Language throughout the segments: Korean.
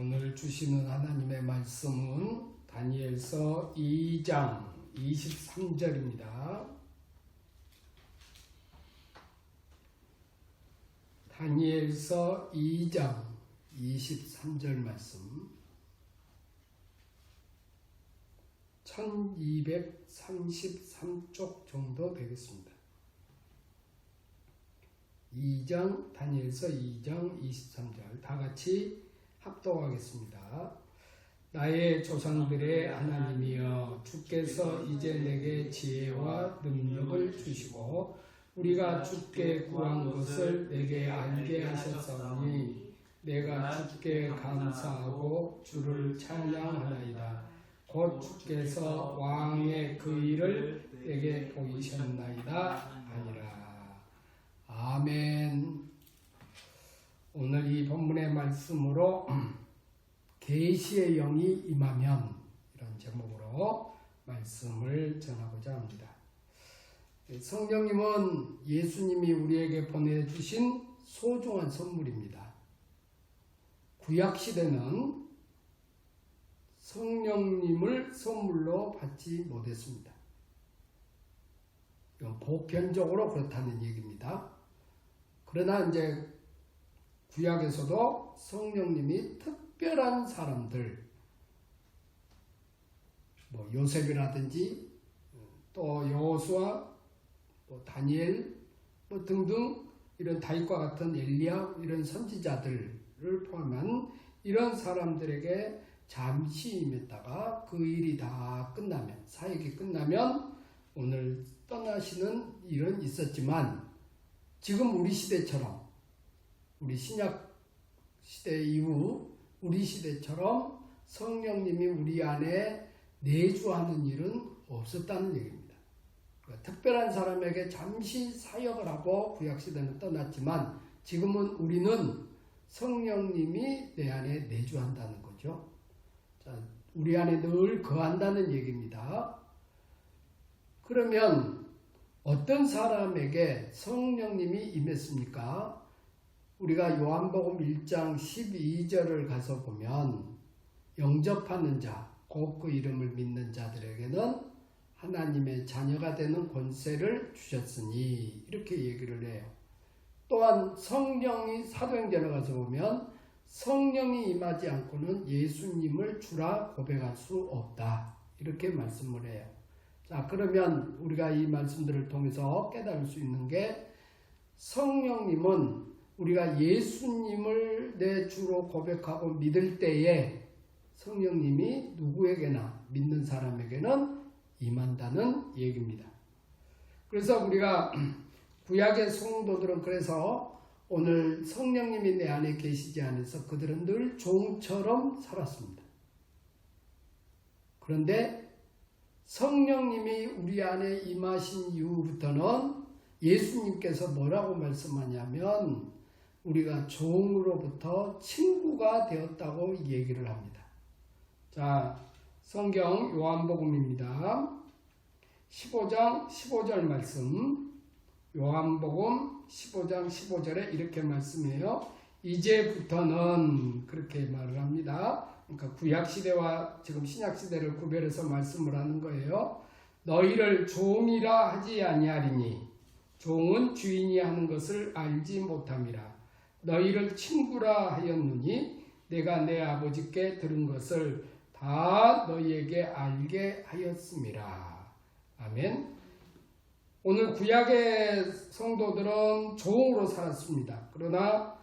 오늘 주시는 하나님의 말씀은 다니엘서 2장 23절입니다. 다니엘서 2장 23절 말씀 1233쪽 정도 되겠습니다. 2장 다니엘서 2장 23절 다 같이 합독하겠습니다. 나의 조상들의 하나님이여, 주께서 이제 내게 지혜와 능력을 주시고 우리가 주께 구한 것을 내게 알게 하셨사오니 내가 주께 감사하고 주를 찬양하나이다. 곧 주께서 왕의 그 일을 내게 보이셨나이다 하니라. 아멘. 오늘 이 본문의 말씀으로 계시의 영이 임하면, 이런 제목으로 말씀을 전하고자 합니다. 성령님은 예수님이 우리에게 보내주신 소중한 선물입니다. 구약시대는 성령님을 선물로 받지 못했습니다. 이건 보편적으로 그렇다는 얘기입니다. 그러나 이제 구약에서도 성령님이 특별한 사람들, 요셉이라든지 또 여호수아, 다니엘 등등 이런 다윗과 같은 엘리야 이런 선지자들을 포함한 이런 사람들에게 잠시 임했다가 그 일이 다 끝나면, 사역이 끝나면 오늘 떠나시는 일은 있었지만, 지금 우리 시대처럼, 우리 신약 시대 이후 우리 시대처럼 성령님이 우리 안에 내주하는 일은 없었다는 얘기입니다. 특별한 사람에게 잠시 사역을 하고 구약시대는 떠났지만, 지금은 우리는 성령님이 내 안에 내주한다는 거죠. 자, 우리 안에 늘 거한다는 얘기입니다. 그러면 어떤 사람에게 성령님이 임했습니까? 우리가 요한복음 1장 12절을 가서 보면, 영접하는 자, 곧 그 이름을 믿는 자들에게는 하나님의 자녀가 되는 권세를 주셨으니, 이렇게 얘기를 해요. 또한 성령이, 사도행전에 가서 보면 성령이 임하지 않고는 예수님을 주라 고백할 수 없다, 이렇게 말씀을 해요. 자, 그러면 우리가 이 말씀들을 통해서 깨달을 수 있는 게, 성령님은 우리가 예수님을 내 주로 고백하고 믿을 때에 성령님이 누구에게나, 믿는 사람에게는 임한다는 얘기입니다. 그래서 우리가 구약의 성도들은 그래서 오늘 성령님이 내 안에 계시지 않아서 그들은 늘 종처럼 살았습니다. 그런데 성령님이 우리 안에 임하신 이후부터는 예수님께서 뭐라고 말씀하냐면, 우리가 종으로부터 친구가 되었다고 얘기를 합니다. 자, 성경 요한복음입니다. 15장 15절 말씀, 요한복음 15장 15절에 이렇게 말씀해요. 이제부터는, 그렇게 말을 합니다. 그러니까 구약시대와 지금 신약시대를 구별해서 말씀을 하는 거예요. 너희를 종이라 하지 아니하리니 종은 주인이 하는 것을 알지 못함이라. 너희를 친구라 하였느니 내가 내 아버지께 들은 것을 다 너희에게 알게 하였음이라. 아멘. 오늘 구약의 성도들은 종으로 살았습니다. 그러나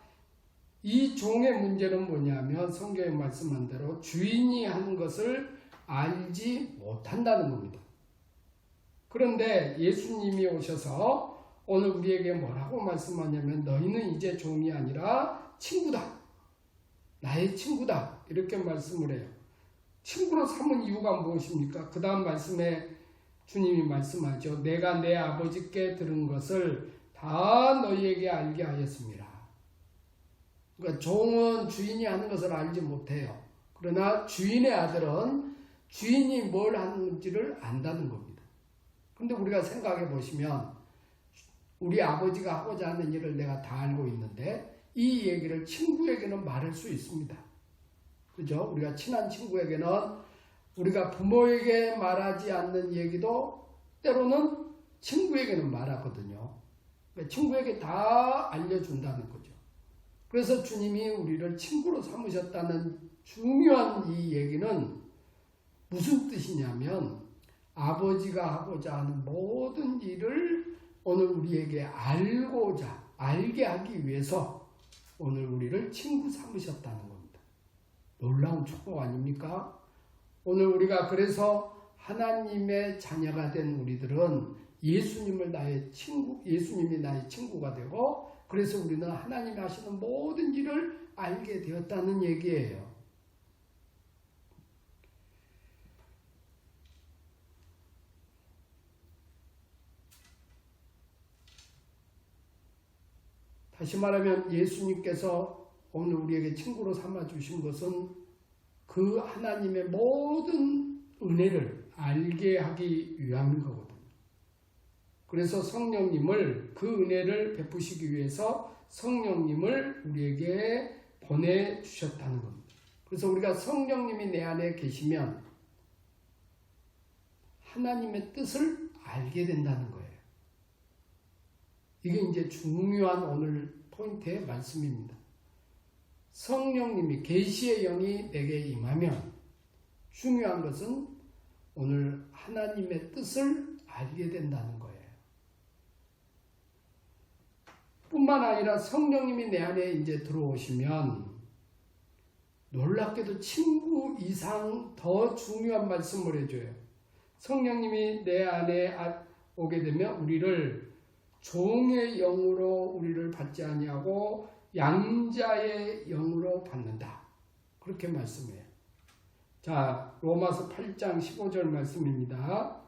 이 종의 문제는 뭐냐면, 성경에 말씀한 대로 주인이 하는 것을 알지 못한다는 겁니다. 그런데 예수님이 오셔서 오늘 우리에게 뭐라고 말씀하냐면, 너희는 이제 종이 아니라 친구다, 나의 친구다, 이렇게 말씀을 해요. 친구로 삼은 이유가 무엇입니까? 그 다음 말씀에 주님이 말씀하죠. 내가 내 아버지께 들은 것을 다 너희에게 알게 하였습니다. 그러니까 종은 주인이 하는 것을 알지 못해요. 그러나 주인의 아들은 주인이 뭘 하는지를 안다는 겁니다. 그런데 우리가 생각해 보시면, 우리 아버지가 하고자 하는 일을 내가 다 알고 있는데 이 얘기를 친구에게는 말할 수 있습니다. 그죠? 우리가 친한 친구에게는 우리가 부모에게 말하지 않는 얘기도 때로는 친구에게는 말하거든요. 친구에게 다 알려준다는 거죠. 그래서 주님이 우리를 친구로 삼으셨다는 중요한 이 얘기는 무슨 뜻이냐면 아버지가 하고자 하는 모든 일을 오늘 우리에게 알게 하기 위해서 오늘 우리를 친구 삼으셨다는 겁니다. 놀라운 축복 아닙니까? 오늘 우리가 그래서 하나님의 자녀가 된 우리들은 예수님이 나의 친구가 되고 그래서 우리는 하나님이 하시는 모든 일을 알게 되었다는 얘기예요. 다시 말하면 예수님께서 오늘 우리에게 친구로 삼아주신 것은 그 하나님의 모든 은혜를 알게 하기 위함인 거거든요. 그래서 성령님을 그 은혜를 베푸시기 위해서 성령님을 우리에게 보내주셨다는 겁니다. 그래서 우리가 성령님이 내 안에 계시면 하나님의 뜻을 알게 된다는 거예요. 이게 이제 중요한 오늘 포인트의 말씀입니다. 성령님이 계시의 영이 내게 임하면 중요한 것은 오늘 하나님의 뜻을 알게 된다는 거예요. 뿐만 아니라 성령님이 내 안에 이제 들어오시면 놀랍게도 친구 이상 더 중요한 말씀을 해줘요. 성령님이 내 안에 오게 되면 우리를 종의 영으로 우리를 받지 아니하고 양자의 영으로 받는다. 그렇게 말씀해요. 자, 로마서 8장 15절 말씀입니다.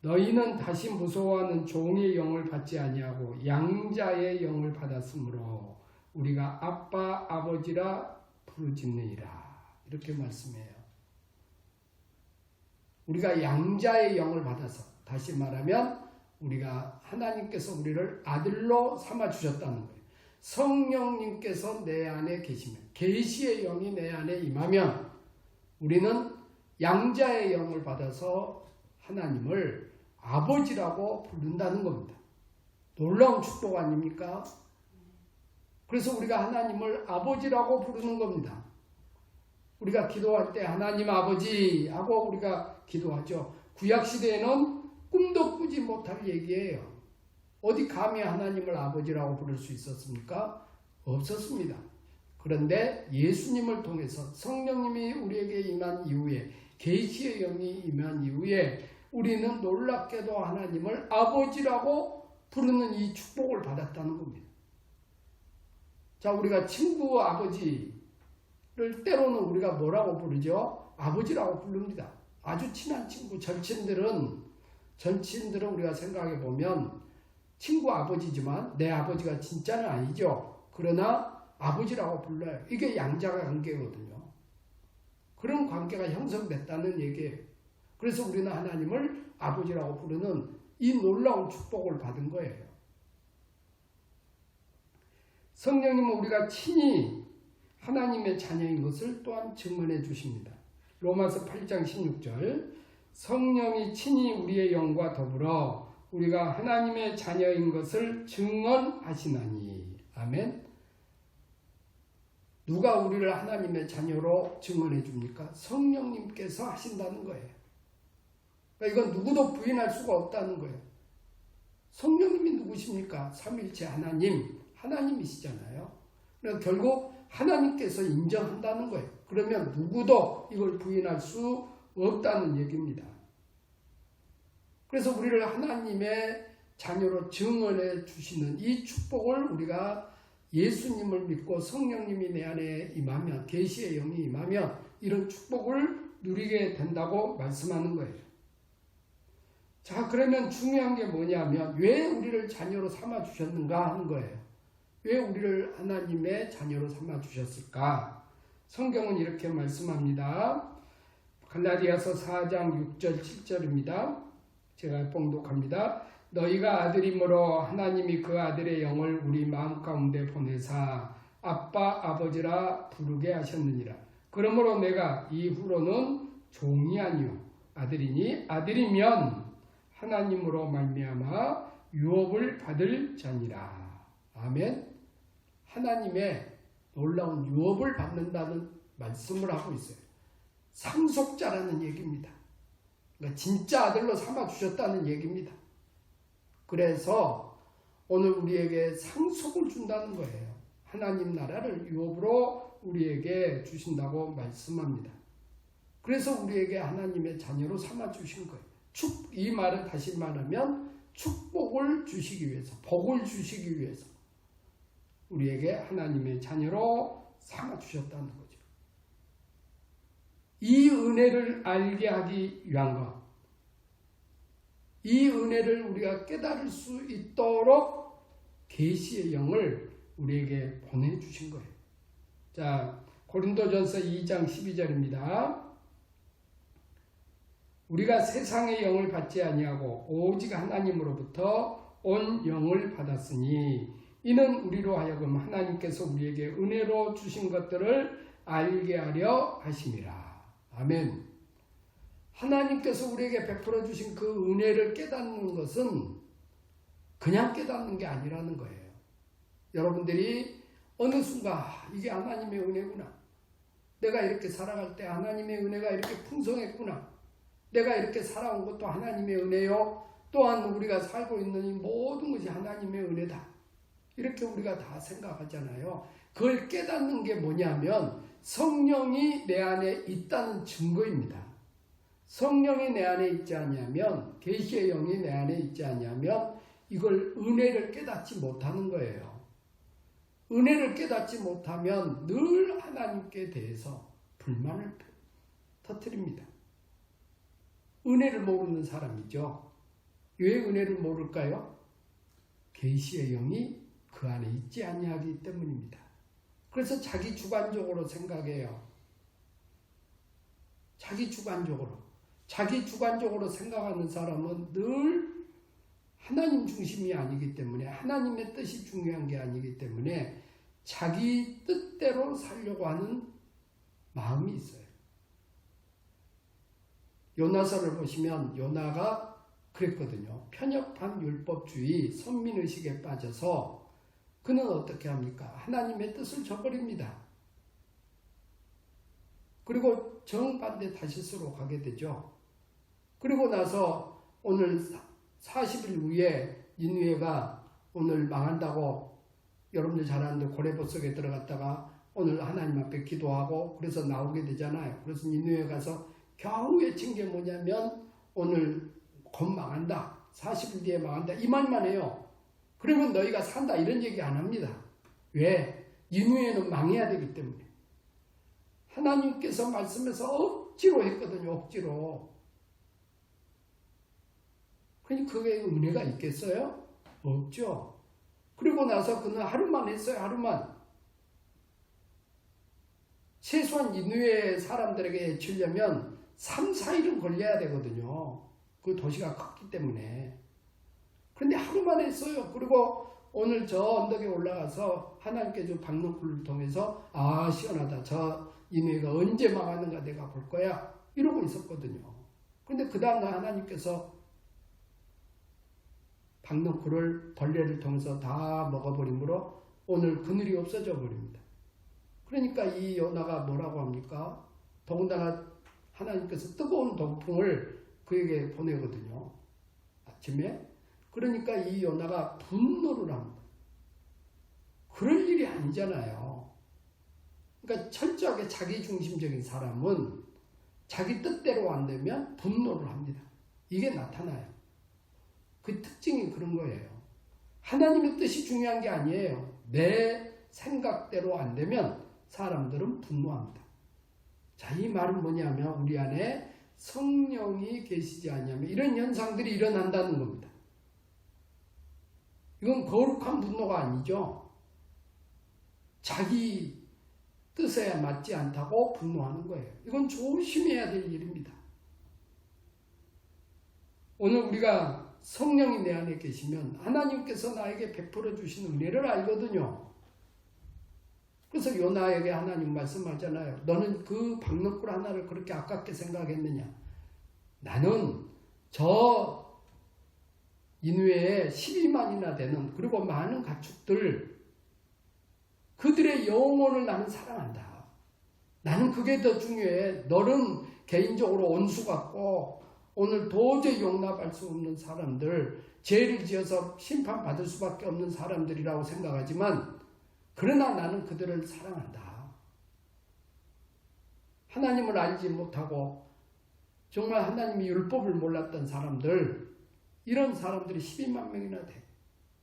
너희는 다시 무서워하는 종의 영을 받지 아니하고 양자의 영을 받았으므로 우리가 아빠 아버지라 부르짖느니라. 이렇게 말씀해요. 우리가 양자의 영을 받아서 다시 말하면 우리가 하나님께서 우리를 아들로 삼아주셨다는 거예요. 성령님께서 내 안에 계시면 계시의 영이 내 안에 임하면 우리는 양자의 영을 받아서 하나님을 아버지라고 부른다는 겁니다. 놀라운 축복 아닙니까? 그래서 우리가 하나님을 아버지라고 부르는 겁니다. 우리가 기도할 때 하나님 아버지 하고 우리가 기도하죠. 구약시대에는 꿈도 꾸지 못할 얘기예요. 어디 감히 하나님을 아버지라고 부를 수 있었습니까? 없었습니다. 그런데 예수님을 통해서 성령님이 우리에게 임한 이후에 계시의 영이 임한 이후에 우리는 놀랍게도 하나님을 아버지라고 부르는 이 축복을 받았다는 겁니다. 자, 우리가 친구 아버지를 때로는 우리가 뭐라고 부르죠? 아버지라고 부릅니다. 아주 친한 친구, 절친들은 우리가 생각해 보면 친구 아버지지만 내 아버지가 진짜는 아니죠. 그러나 아버지라고 불러요. 이게 양자 관계거든요. 그런 관계가 형성됐다는 얘기예요. 그래서 우리는 하나님을 아버지라고 부르는 이 놀라운 축복을 받은 거예요. 성령님은 우리가 친히 하나님의 자녀인 것을 또한 증언해 주십니다. 로마서 8장 16절 성령이 친히 우리의 영과 더불어 우리가 하나님의 자녀인 것을 증언하시나니. 아멘. 누가 우리를 하나님의 자녀로 증언해 줍니까? 성령님께서 하신다는 거예요. 그러니까 이건 누구도 부인할 수가 없다는 거예요. 성령님이 누구십니까? 삼위일체 하나님이시잖아요. 그러니까 결국 하나님께서 인정한다는 거예요. 그러면 누구도 이걸 부인할 수 없다는 얘기입니다. 그래서 우리를 하나님의 자녀로 증언해 주시는 이 축복을 우리가 예수님을 믿고 성령님이 내 안에 임하면, 계시의 영이 임하면 이런 축복을 누리게 된다고 말씀하는 거예요. 자, 그러면 중요한 게 뭐냐면 왜 우리를 자녀로 삼아 주셨는가 하는 거예요. 왜 우리를 하나님의 자녀로 삼아 주셨을까? 성경은 이렇게 말씀합니다. 갈라디아서 4장 6절 7절입니다. 제가 봉독합니다. 너희가 아들이므로 하나님이 그 아들의 영을 우리 마음 가운데 보내사 아빠 아버지라 부르게 하셨느니라. 그러므로 내가 이후로는 종이 아니요 아들이니 아들이면 하나님으로 말미암아 유업을 받을 자니라. 아멘. 하나님의 놀라운 유업을 받는다는 말씀을 하고 있어요. 상속자라는 얘기입니다. 그러니까 진짜 아들로 삼아주셨다는 얘기입니다. 그래서 오늘 우리에게 상속을 준다는 거예요. 하나님 나라를 유업으로 우리에게 주신다고 말씀합니다. 그래서 우리에게 하나님의 자녀로 삼아주신 거예요. 이 말은 다시 말하면 축복을 주시기 위해서, 복을 주시기 위해서 우리에게 하나님의 자녀로 삼아주셨다는 거죠. 이 은혜를 알게 하기 위한 것, 이 은혜를 우리가 깨달을 수 있도록 계시의 영을 우리에게 보내주신 거예요. 자, 고린도전서 2장 12절입니다. 우리가 세상의 영을 받지 아니하고 오직 하나님으로부터 온 영을 받았으니 이는 우리로 하여금 하나님께서 우리에게 은혜로 주신 것들을 알게 하려 하심이라. 아멘. 하나님께서 우리에게 베풀어 주신 그 은혜를 깨닫는 것은 그냥 깨닫는 게 아니라는 거예요. 여러분들이 어느 순간 이게 하나님의 은혜구나. 내가 이렇게 살아갈 때 하나님의 은혜가 이렇게 풍성했구나. 내가 이렇게 살아온 것도 하나님의 은혜요. 또한 우리가 살고 있는 이 모든 것이 하나님의 은혜다. 이렇게 우리가 다 생각하잖아요. 그걸 깨닫는 게 뭐냐면 성령이 내 안에 있다는 증거입니다. 성령이 내 안에 있지 않냐면, 계시의 영이 내 안에 있지 않냐면 이걸 은혜를 깨닫지 못하는 거예요. 은혜를 깨닫지 못하면 늘 하나님께 대해서 불만을 터뜨립니다. 은혜를 모르는 사람이죠. 왜 은혜를 모를까요? 계시의 영이 그 안에 있지 아니하기 때문입니다. 그래서 자기 주관적으로 생각해요. 자기 주관적으로 생각하는 사람은 늘 하나님 중심이 아니기 때문에, 하나님의 뜻이 중요한 게 아니기 때문에 자기 뜻대로 살려고 하는 마음이 있어요. 요나서를 보시면 요나가 그랬거든요. 편협한 율법주의, 선민의식에 빠져서 그는 어떻게 합니까? 하나님의 뜻을 저버립니다. 그리고 정반대 다시스로 가게 되죠. 그리고 나서 오늘 40일 후에 니느웨가 오늘 망한다고 여러분들 잘 아는데 고레보 속에 들어갔다가 오늘 하나님 앞에 기도하고 그래서 나오게 되잖아요. 그래서 니느웨 가서 겨우 외친 게 뭐냐면 오늘 곧 망한다. 40일 뒤에 망한다. 이 말만 해요. 그러면 너희가 산다. 이런 얘기 안 합니다. 왜? 니느웨는 망해야 되기 때문에. 하나님께서 말씀해서 억지로 했거든요. 억지로. 그러니까 그게 은혜가 있겠어요? 없죠. 그리고 나서 그는 하루만 했어요. 하루만. 최소한 니느웨 사람들에게 치려면 3, 4일은 걸려야 되거든요. 그 도시가 컸기 때문에. 그런데 하루만 했어요. 그리고 오늘 저 언덕에 올라가서 하나님께 준 박농쿨을 통해서 시원하다. 저 니느웨가 언제 망하는가 내가 볼 거야. 이러고 있었거든요. 그런데 그 다음날 하나님께서 박농쿨을 벌레를 통해서 다 먹어버리므로 오늘 그늘이 없어져 버립니다. 그러니까 이 요나가 뭐라고 합니까? 더군다나 하나님께서 뜨거운 동풍을 그에게 보내거든요. 아침에. 그러니까 이 요나가 분노를 합니다. 그럴 일이 아니잖아요. 그러니까 철저하게 자기중심적인 사람은 자기 뜻대로 안 되면 분노를 합니다. 이게 나타나요. 그 특징이 그런 거예요. 하나님의 뜻이 중요한 게 아니에요. 내 생각대로 안 되면 사람들은 분노합니다. 자, 이 말은 뭐냐면 우리 안에 성령이 계시지 않냐면 이런 현상들이 일어난다는 겁니다. 이건 거룩한 분노가 아니죠. 자기 뜻에 맞지 않다고 분노하는 거예요. 이건 조심해야 될 일입니다. 오늘 우리가 성령이 내 안에 계시면 하나님께서 나에게 베풀어 주신 은혜를 알거든요. 그래서 요나에게 하나님 말씀하잖아요. 너는 그 박너꿀 하나를 그렇게 아깝게 생각했느냐? 나는 저 인후에 12만이나 되는 그리고 많은 가축들 그들의 영혼을 나는 사랑한다. 나는 그게 더 중요해. 너는 개인적으로 원수 같고 오늘 도저히 용납할 수 없는 사람들, 죄를 지어서 심판받을 수밖에 없는 사람들이라고 생각하지만 그러나 나는 그들을 사랑한다. 하나님을 알지 못하고 정말 하나님의 율법을 몰랐던 사람들, 이런 사람들이 12만 명이나 돼.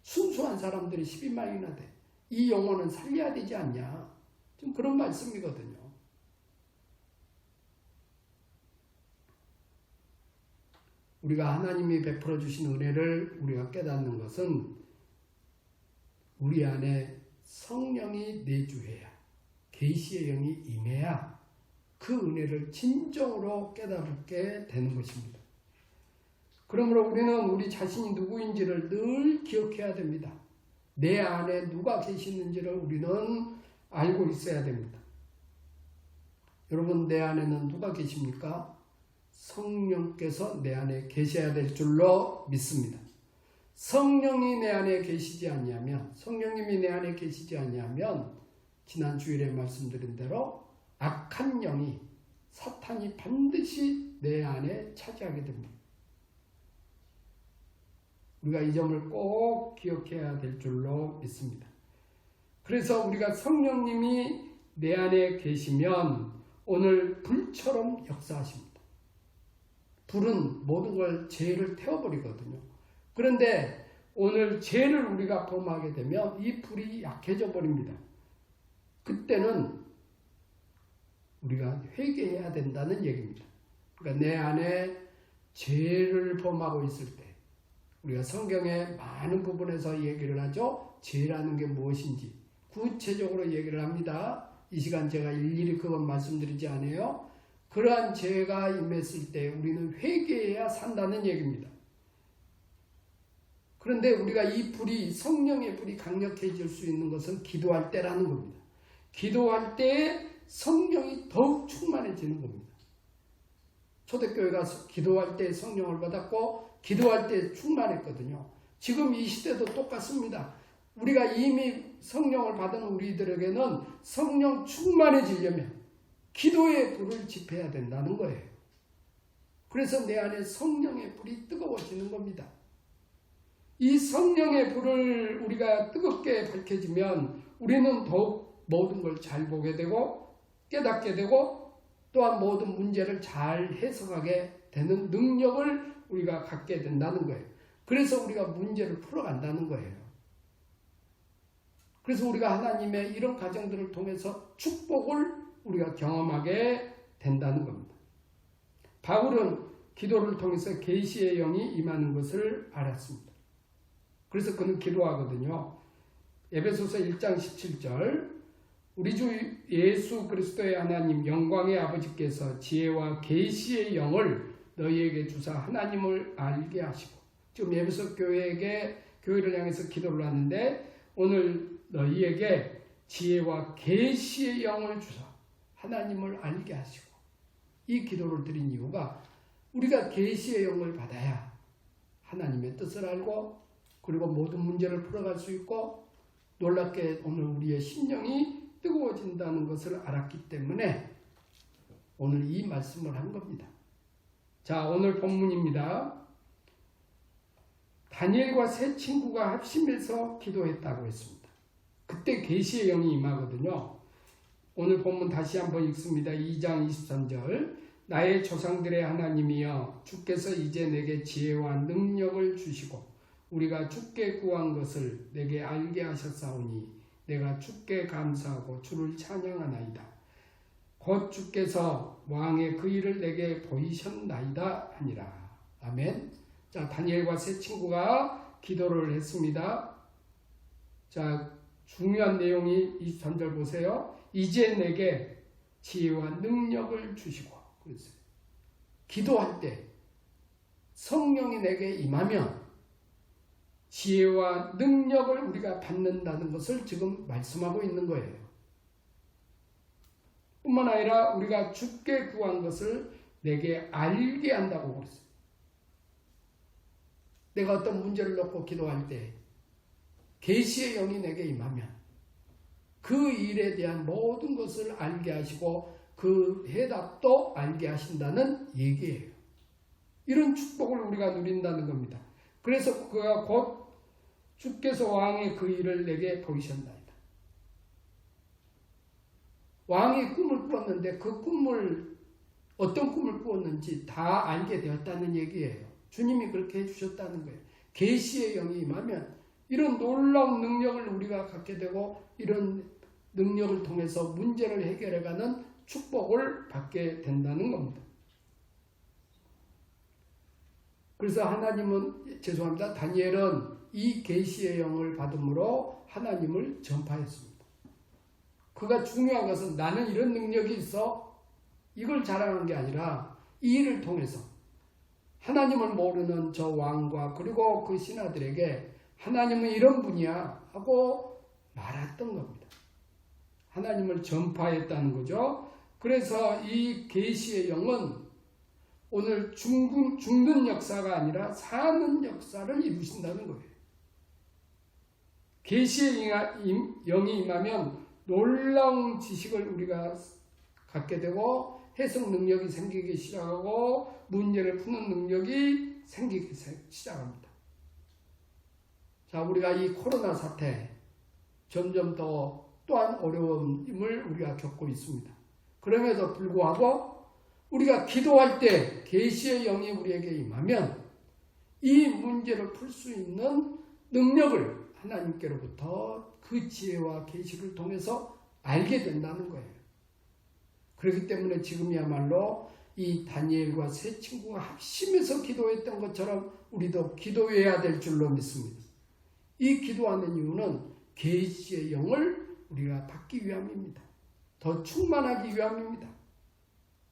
순수한 사람들이 12만이나 돼. 이 영혼은 살려야 되지 않냐. 좀 그런 말씀이거든요. 우리가 하나님이 베풀어 주신 은혜를 우리가 깨닫는 것은 우리 안에 성령이 내주해야, 계시의 영이 임해야 그 은혜를 진정으로 깨닫게 되는 것입니다. 그러므로 우리는 우리 자신이 누구인지를 늘 기억해야 됩니다. 내 안에 누가 계시는지를 우리는 알고 있어야 됩니다. 여러분, 내 안에는 누가 계십니까? 성령께서 내 안에 계셔야 될 줄로 믿습니다. 성령이 내 안에 계시지 않냐면, 성령님이 내 안에 계시지 않냐면 지난 주일에 말씀드린 대로 악한 영이, 사탄이 반드시 내 안에 차지하게 됩니다. 우리가 이 점을 꼭 기억해야 될 줄로 믿습니다. 그래서 우리가 성령님이 내 안에 계시면 오늘 불처럼 역사하십니다. 불은 모든 걸 죄를 태워버리거든요. 그런데 오늘 죄를 우리가 범하게 되면 이 불이 약해져 버립니다. 그때는 우리가 회개해야 된다는 얘기입니다. 그러니까 내 안에 죄를 범하고 있을 때 우리가 성경의 많은 부분에서 얘기를 하죠. 죄라는 게 무엇인지 구체적으로 얘기를 합니다. 이 시간 제가 일일이 그건 말씀드리지 않아요. 그러한 죄가 임했을 때 우리는 회개해야 산다는 얘기입니다. 그런데 우리가 이 불이, 성령의 불이 강력해질 수 있는 것은 기도할 때라는 겁니다. 기도할 때 성령이 더욱 충만해지는 겁니다. 초대교회 가서 기도할 때 성령을 받았고 기도할 때 충만했거든요. 지금 이 시대도 똑같습니다. 우리가 이미 성령을 받은 우리들에게는 성령 충만해지려면 기도의 불을 지펴야 된다는 거예요. 그래서 내 안에 성령의 불이 뜨거워지는 겁니다. 이 성령의 불을 우리가 뜨겁게 밝혀지면 우리는 더욱 모든 걸 잘 보게 되고 깨닫게 되고 또한 모든 문제를 잘 해석하게 되는 능력을 우리가 갖게 된다는 거예요. 그래서 우리가 문제를 풀어간다는 거예요. 그래서 우리가 하나님의 이런 과정들을 통해서 축복을 우리가 경험하게 된다는 겁니다. 바울은 기도를 통해서 계시의 영이 임하는 것을 알았습니다. 그래서 그는 기도하거든요. 에베소서 1장 17절 우리 주 예수 그리스도의 하나님 영광의 아버지께서 지혜와 계시의 영을 너희에게 주사 하나님을 알게 하시고, 지금 에베소 교회를 향해서 기도를 하는데 오늘 너희에게 지혜와 계시의 영을 주사 하나님을 알게 하시고, 이 기도를 드린 이유가 우리가 계시의 영을 받아야 하나님의 뜻을 알고 그리고 모든 문제를 풀어갈 수 있고 놀랍게 오늘 우리의 심령이 뜨거워진다는 것을 알았기 때문에 오늘 이 말씀을 한 겁니다. 자, 오늘 본문입니다. 다니엘과 세 친구가 합심해서 기도했다고 했습니다. 그때 계시의 영이 임하거든요. 오늘 본문 다시 한번 읽습니다. 2장 23절 나의 조상들의 하나님이여 주께서 이제 내게 지혜와 능력을 주시고 우리가 주께 구한 것을 내게 알게 하셨사오니 내가 주께 감사하고 주를 찬양하나이다. 곧 주께서 왕의 그 일을 내게 보이셨나이다 하니라. 아멘. 자, 다니엘과 세 친구가 기도를 했습니다. 자, 중요한 내용이 23절 보세요. 이제 내게 지혜와 능력을 주시고, 그랬어요. 기도할 때 성령이 내게 임하면 지혜와 능력을 우리가 받는다는 것을 지금 말씀하고 있는 거예요. 뿐만 아니라 우리가 주께 구한 것을 내게 알게 한다고 그랬어요. 내가 어떤 문제를 놓고 기도할 때 계시의 영이 내게 임하면 그 일에 대한 모든 것을 알게 하시고 그 해답도 알게 하신다는 얘기예요. 이런 축복을 우리가 누린다는 겁니다. 그래서 그가 곧 주께서 왕의 그 일을 내게 보이셨나이다. 왕이 꿈을 꾸었는데 그 꿈을 어떤 꿈을 꾸었는지 다 알게 되었다는 얘기예요. 주님이 그렇게 해주셨다는 거예요. 계시의 영이 임하면 이런 놀라운 능력을 우리가 갖게 되고 이런 능력을 통해서 문제를 해결해가는 축복을 받게 된다는 겁니다. 그래서 다니엘은 이 계시의 영을 받음으로 하나님을 전파했습니다. 그가 중요한 것은 나는 이런 능력이 있어 이걸 자랑한 게 아니라 이 일을 통해서 하나님을 모르는 저 왕과 그리고 그 신하들에게 하나님은 이런 분이야 하고 말했던 겁니다. 하나님을 전파했다는 거죠. 그래서 이 계시의 영은 오늘 죽는 역사가 아니라 사는 역사를 이루신다는 거예요. 계시의 영이 임하면 놀라운 지식을 우리가 갖게 되고 해석 능력이 생기기 시작하고 문제를 푸는 능력이 생기기 시작합니다. 자, 우리가 이 코로나 사태 점점 또한 어려움을 우리가 겪고 있습니다. 그럼에도 불구하고 우리가 기도할 때 계시의 영이 우리에게 임하면 이 문제를 풀 수 있는 능력을 하나님께로부터 그 지혜와 계시를 통해서 알게 된다는 거예요. 그렇기 때문에 지금이야말로 이 다니엘과 세 친구가 합심해서 기도했던 것처럼 우리도 기도해야 될 줄로 믿습니다. 이 기도하는 이유는 계시의 영을 우리가 받기 위함입니다. 더 충만하기 위함입니다.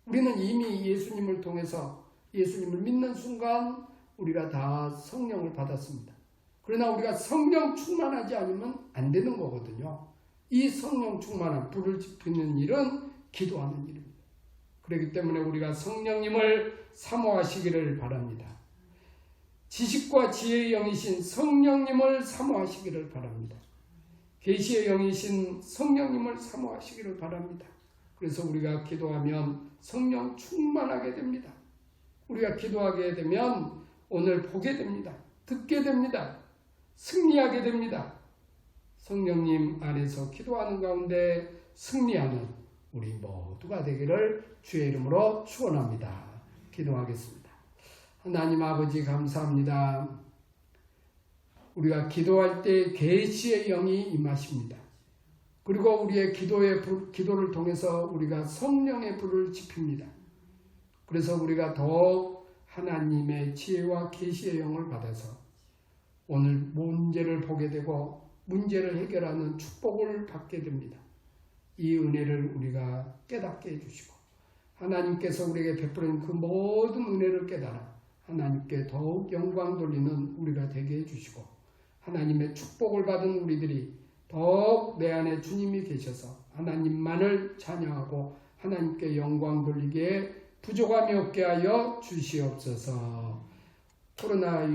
우리는 이미 예수님을 통해서 예수님을 믿는 순간 우리가 다 성령을 받았습니다. 그러나 우리가 성령 충만하지 않으면 안 되는 거거든요. 이 성령 충만한 불을 지피는 일은 기도하는 일입니다. 그렇기 때문에 우리가 성령님을 사모하시기를 바랍니다. 지식과 지혜의 영이신 성령님을 사모하시기를 바랍니다. 계시의 영이신 성령님을 사모하시기를 바랍니다. 그래서 우리가 기도하면 성령 충만하게 됩니다. 우리가 기도하게 되면 오늘 보게 됩니다. 듣게 됩니다. 승리하게 됩니다. 성령님 안에서 기도하는 가운데 승리하는 우리 모두가 되기를 주의 이름으로 축원합니다. 기도하겠습니다. 하나님 아버지 감사합니다. 우리가 기도할 때 계시의 영이 임하십니다. 그리고 우리의 기도를 통해서 우리가 성령의 불을 지핍니다. 그래서 우리가 더욱 하나님의 지혜와 계시의 영을 받아서 오늘 문제를 보게 되고 문제를 해결하는 축복을 받게 됩니다. 이 은혜를 우리가 깨닫게 해주시고 하나님께서 우리에게 베푸는 그 모든 은혜를 깨달아 하나님께 더욱 영광 돌리는 우리가 되게 해주시고 하나님의 축복을 받은 우리들이 더욱 내 안에 주님이 계셔서 하나님만을 찬양하고 하나님께 영광 돌리기에 부족함이 없게 하여 주시옵소서. 코로나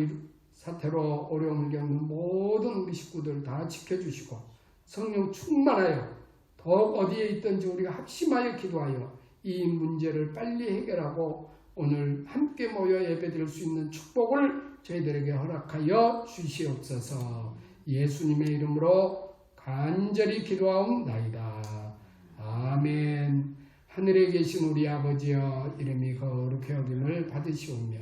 사태로 어려움을 겪는 모든 우리 식구들 다 지켜주시고 성령 충만하여 더욱 어디에 있든지 우리가 합심하여 기도하여 이 문제를 빨리 해결하고 오늘 함께 모여 예배드릴 수 있는 축복을 저희들에게 허락하여 주시옵소서. 예수님의 이름으로 간절히 기도하옵나이다. 아멘. 하늘에 계신 우리 아버지여, 이름이 거룩히 여김을 받으시오며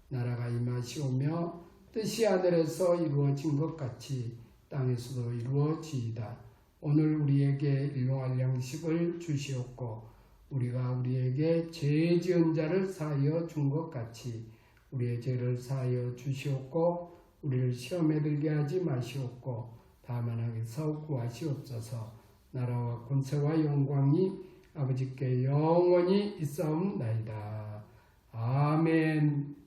나라가 임하시오며 뜻이 하늘에서 이루어진 것 같이 땅에서도 이루어지이다. 오늘 우리에게 일용할 양식을 주시옵고 우리가 우리에게 죄 지은 자를 사하여 준 것 같이 우리의 죄를 사하여 주시옵고 우리를 시험에 들게 하지 마시옵고 다만 악에서 구하시옵소서. 나라와 권세와 영광이 아버지께 영원히 있사옵나이다. 아멘.